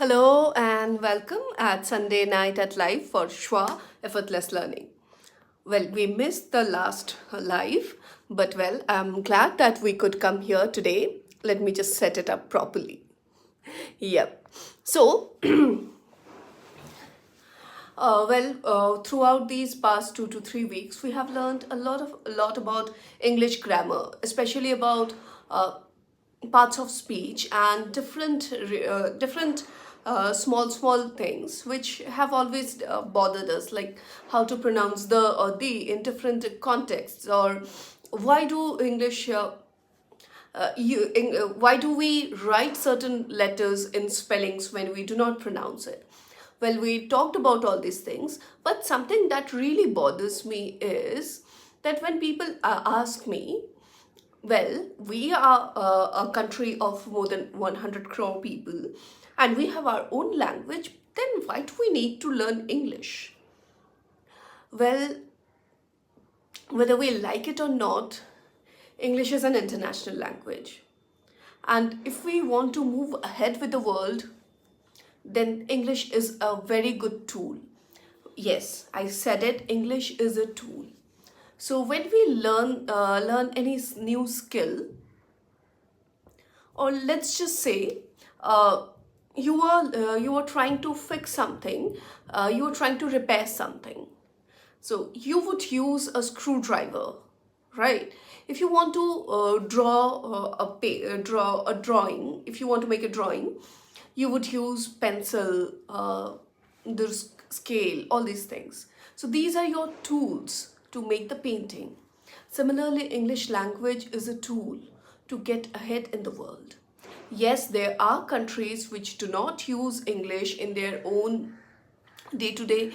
Hello and welcome at Sunday night at live for Schwa Effortless Learning. Well, we missed the last live, but I'm glad that we could come here today. Let me just set it up properly. Yep. So, throughout these past 2 to 3 weeks, we have learned a lot about English grammar, especially about parts of speech and different small things which have always bothered us, like how to pronounce the or the in different contexts, or why do English why do we write certain letters in spellings when we do not pronounce it. Well, we talked about all these things, but something that really bothers me is that when people ask me, well, we are a country of more than 100 crore people and we have our own language, then why do we need to learn English? Well, whether we like it or not, English is an international language. And if we want to move ahead with the world, then English is a very good tool. Yes, I said it, English is a tool. So when we learn any new skill, or let's just say you are trying to fix something, you are trying to repair something. So you would use a screwdriver, right? If you want to draw a drawing, if you want to make a drawing, you would use pencil, the scale, all these things. So these are your tools to make the painting. Similarly, English language is a tool to get ahead in the world. Yes, there are countries which do not use English in their own day-to-day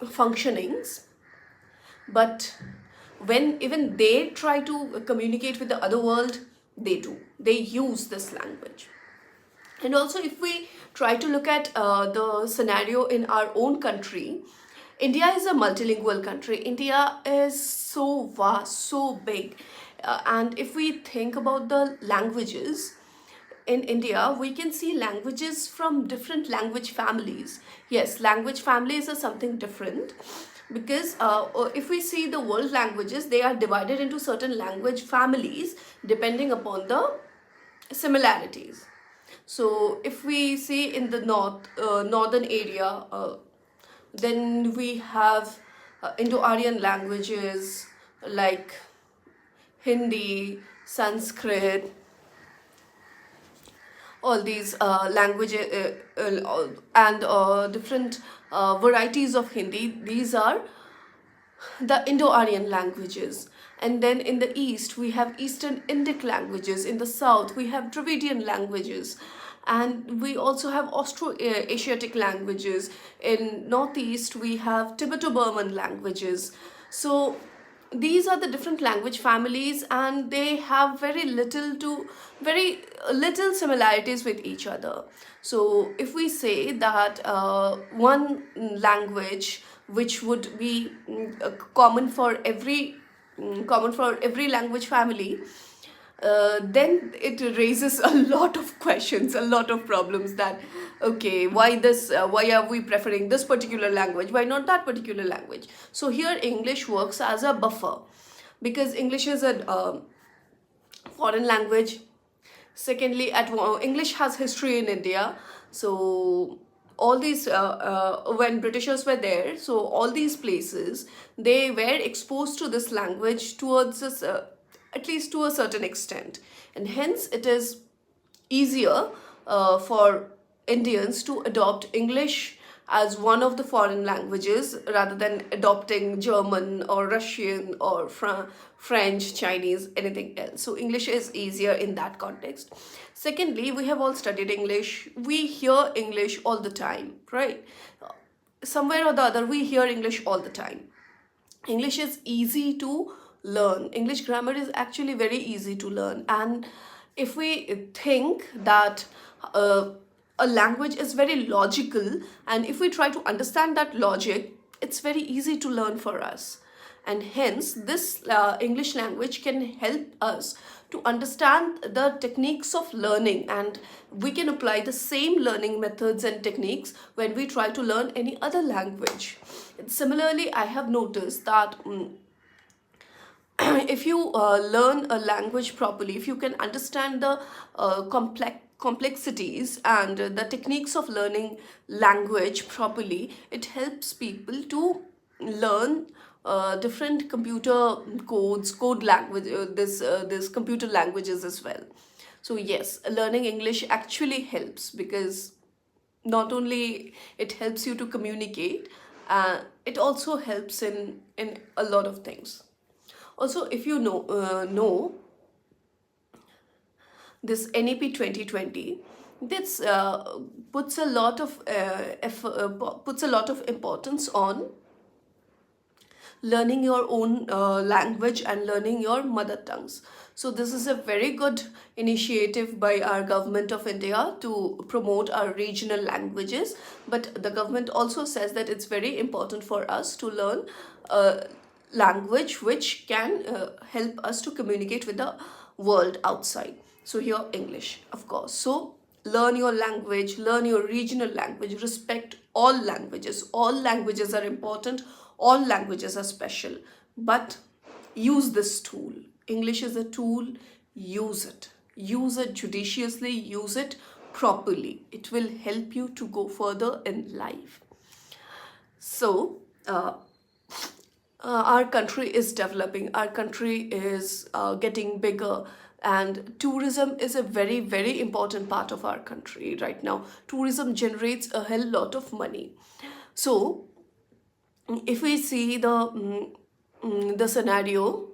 functionings, but when even they try to communicate with the other world, they use this language. And also, if we try to look at the scenario in our own country, India is a multilingual country. India is so vast, so big. And if we think about the languages in India, we can see languages from different language families. Yes, language families are something different because if we see the world languages, they are divided into certain language families depending upon the similarities. So if we see in the northern area, then we have Indo-Aryan languages like Hindi, Sanskrit, all these languages and different varieties of Hindi. These are the Indo-Aryan languages. And then in the east, we have Eastern Indic languages. In the south, we have Dravidian languages. And we also have Austro-Asiatic languages. In northeast, we have Tibeto-Burman languages. So these are the different language families, and they have very little similarities with each other. So if we say that one language which would be common for every language family, then it raises a lot of questions, a lot of problems, that okay, why are we preferring this particular language, why not that particular language? So here English works as a buffer, because English is a foreign language. Secondly, English has history in India. So all these when Britishers were there, so all these places, they were exposed to this language towards this, at least to a certain extent, and hence it is easier for Indians to adopt English as one of the foreign languages rather than adopting German or Russian or French, Chinese, anything else. So English is easier in that context. Secondly, we have all studied English. We hear English all the time, right? Somewhere or the other, we hear English all the time. English is easy to learn. English grammar is actually very easy to learn. And if we think that a language is very logical, and if we try to understand that logic, it's very easy to learn for us. and hence this English language can help us to understand the techniques of learning, and we can apply the same learning methods and techniques when we try to learn any other language. Similarly, I have noticed that if you learn a language properly, if you can understand the complexities and the techniques of learning language properly, it helps people to learn different computer code language, this computer languages as well. So yes, learning English actually helps, because not only it helps you to communicate, it also helps in a lot of things. Also, if you know this NEP 2020, this puts a lot of puts a lot of importance on learning your own language and learning your mother tongues. So this is a very good initiative by our government of India to promote our regional languages. But the government also says that it's very important for us to learn language which can help us to communicate with the world outside. So here, English, of course. So learn your language, learn your regional language, respect all languages. All languages are important, all languages are special, but use this tool. English is a tool, use it. Use it judiciously, use it properly. It will help you to go further in life. So, our country is developing, our country is getting bigger, and tourism is a very, very important part of our country right now. Tourism generates a hell lot of money. So, if we see the scenario,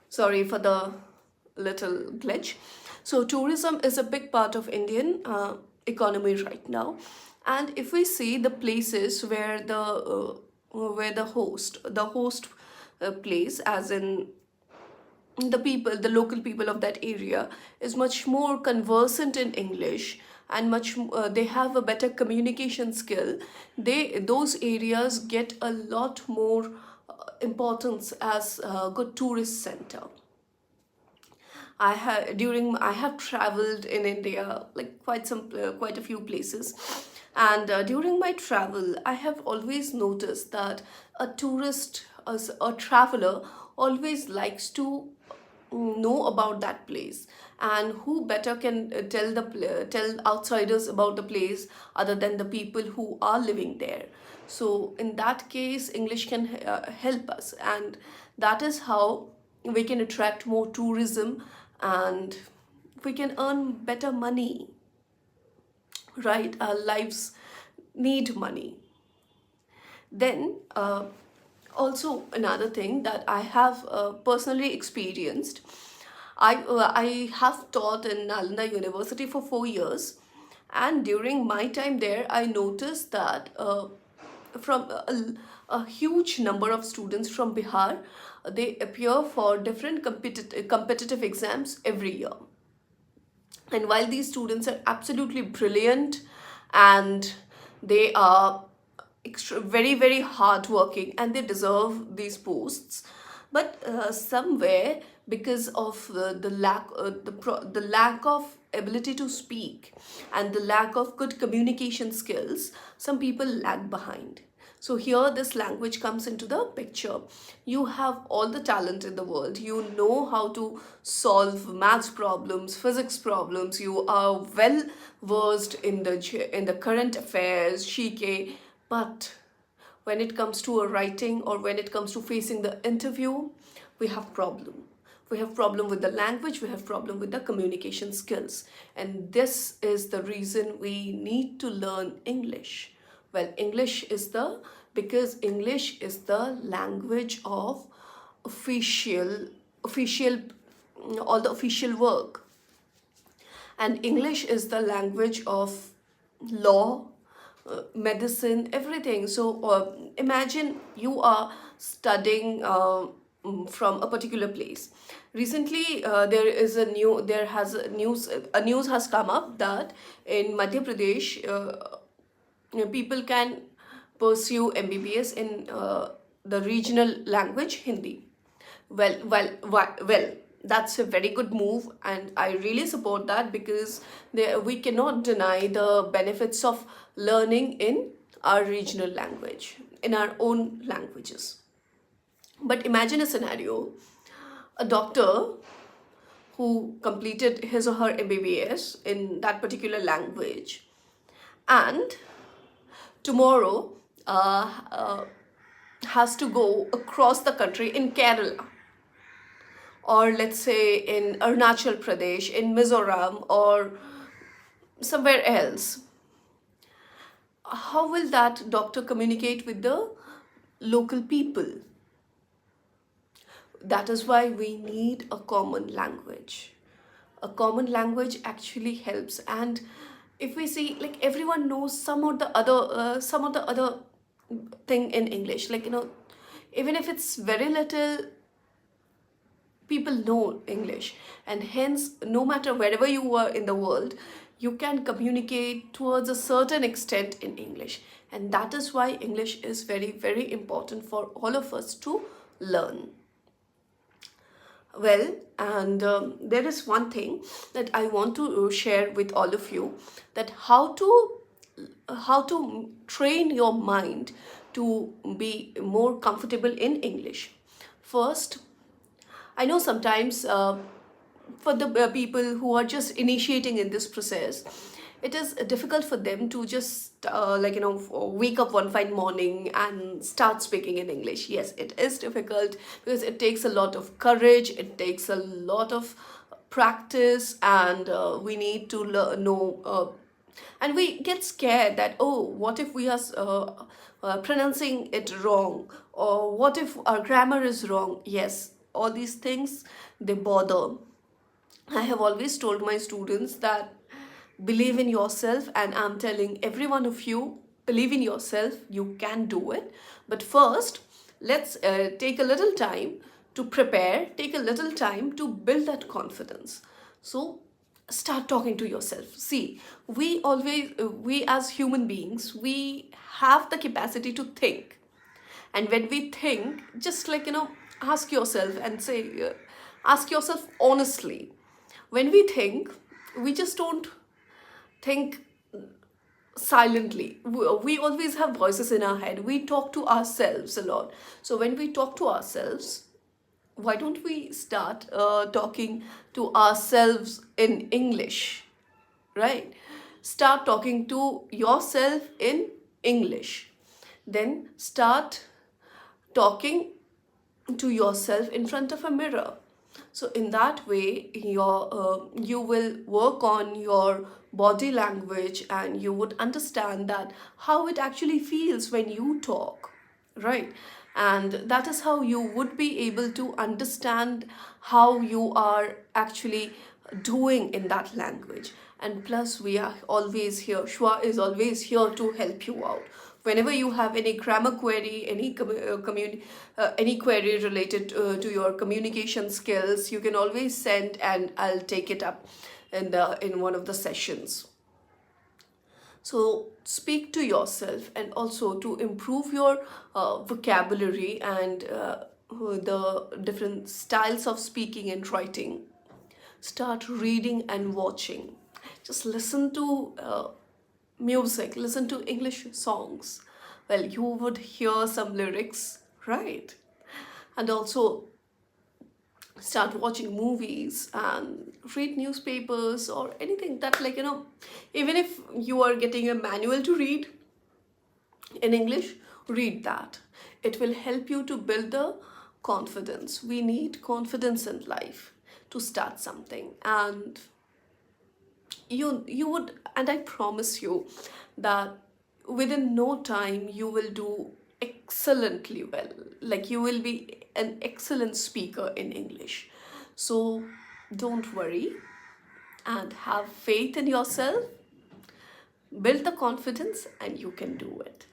sorry for the little glitch. So tourism is a big part of Indian economy right now, and if we see the places where the host place, as in the people, the local people of that area, is much more conversant in English, and they have a better communication skill. Those areas get a lot more importance as a good tourist center. I have traveled in India, like quite a few places, and during my travel, I have always noticed that a tourist, as a traveler, always likes to know about that place, and who better can tell outsiders about the place other than the people who are living there. So in that case, English can help us, and that is how we can attract more tourism, and we can earn better money, right? Our lives need money. Then also another thing that I have personally experienced, I have taught in Nalanda University for 4 years, and during my time there, I noticed that from a huge number of students from Bihar, they appear for different competitive exams every year. And while these students are absolutely brilliant, and they are very, very hardworking, and they deserve these posts, but somewhere, because of the lack of ability to speak and the lack of good communication skills, some people lag behind. So here this language comes into the picture. You have all the talent in the world. You know how to solve maths problems, physics problems. You are well versed in the current affairs, GK, but when it comes to a writing, or when it comes to facing the interview, we have problem. We have problem with the language, we have problem with the communication skills, and this is the reason we need to learn English. Well, because English is the language of official all the official work, and English is the language of law, medicine, everything. So imagine you are studying from a particular place. Recently, a news has come up that in Madhya Pradesh, people can pursue MBBS in the regional language Hindi. Well, that's a very good move, and I really support that, because we cannot deny the benefits of learning in our regional language, in our own languages. But imagine a scenario: a doctor who completed his or her MBBS in that particular language, and tomorrow has to go across the country in Kerala, or let's say in Arunachal Pradesh, in Mizoram, or somewhere else. How will that doctor communicate with the local people? That is why we need a common language. A common language actually helps. And if we see, like, everyone knows some of the other thing in English, like, even if it's very little, people know English, and hence, no matter wherever you are in the world, you can communicate towards a certain extent in English. And that is why English is very, very important for all of us to learn. Well, and there is one thing that I want to share with all of you, that how to train your mind to be more comfortable in English. First, I know sometimes, for the people who are just initiating in this process, it is difficult for them to just wake up one fine morning and start speaking in English. Yes, it is difficult, because it takes a lot of courage, it takes a lot of practice, and we need to know, and we get scared that, oh, what if we are pronouncing it wrong, or what if our grammar is wrong? Yes, all these things, they bother. I have always told my students that believe in yourself, and I'm telling every one of you, believe in yourself, you can do it. But first, let's take a little time to prepare, take a little time to build that confidence. So start talking to yourself. See, we as human beings, we have the capacity to think. And when we think, just ask yourself and say, ask yourself honestly. When we think, we just don't think silently. We always have voices in our head. We talk to ourselves a lot. So when we talk to ourselves, why don't we start talking to ourselves in English, right? Start talking to yourself in English. Then start talking to yourself in front of a mirror. So in that way, you will work on your body language, and you would understand that how it actually feels when you talk, right? And that is how you would be able to understand how you are actually doing in that language. And plus, we are always here. Shwa is always here to help you out. Whenever you have any grammar query, any query related to your communication skills, you can always send, and I'll take it up in one of the sessions. So speak to yourself, and also to improve your vocabulary and the different styles of speaking and writing. Start reading and watching. Just listen to music, listen to English songs. Well, you would hear some lyrics, right? And also start watching movies and read newspapers, or anything that, even if you are getting a manual to read in English, read that. It will help you to build the confidence. We need confidence in life to start something. And you would, and I promise you that within no time you will do excellently well. Like, you will be an excellent speaker in English. So don't worry, and have faith in yourself. Build the confidence, and you can do it.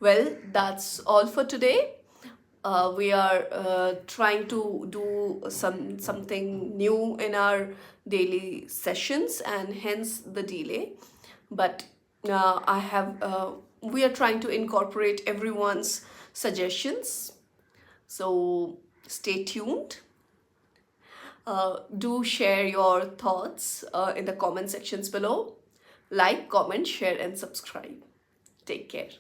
Well, that's all for today. We are trying to do something new in our daily sessions, and hence the delay. But we are trying to incorporate everyone's suggestions. So stay tuned. Do share your thoughts in the comment sections below. Like, comment, share, and subscribe. Take care.